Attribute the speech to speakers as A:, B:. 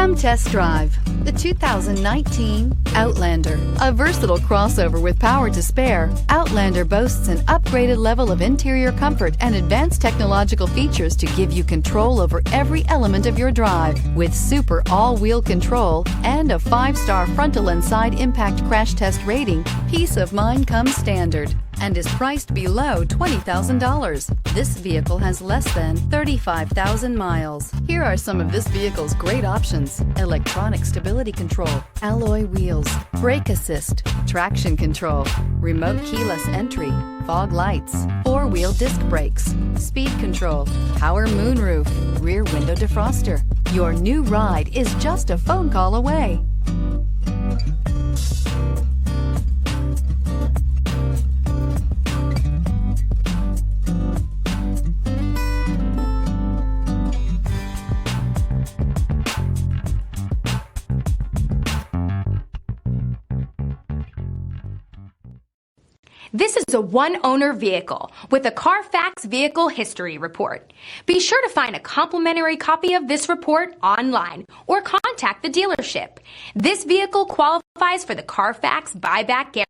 A: Come test drive the 2019 Outlander. A versatile crossover with power to spare, Outlander boasts an upgraded level of interior comfort and advanced technological features to give you control over every element of your drive. With super all-wheel control and a 5-star frontal and side impact crash test rating, peace of mind comes standard and is priced below $20,000. This vehicle has less than 35,000 miles. Here are some of this vehicle's great options: electronic stability control, alloy wheels, brake assist, traction control, remote keyless entry, fog lights, 4-wheel disc brakes, speed control, power moonroof, rear window defroster. Your new ride is just a phone call away.
B: This is a one-owner vehicle with a Carfax Vehicle History Report. Be sure to find a complimentary copy of this report online or contact the dealership. This vehicle qualifies for the Carfax Buyback Guarantee.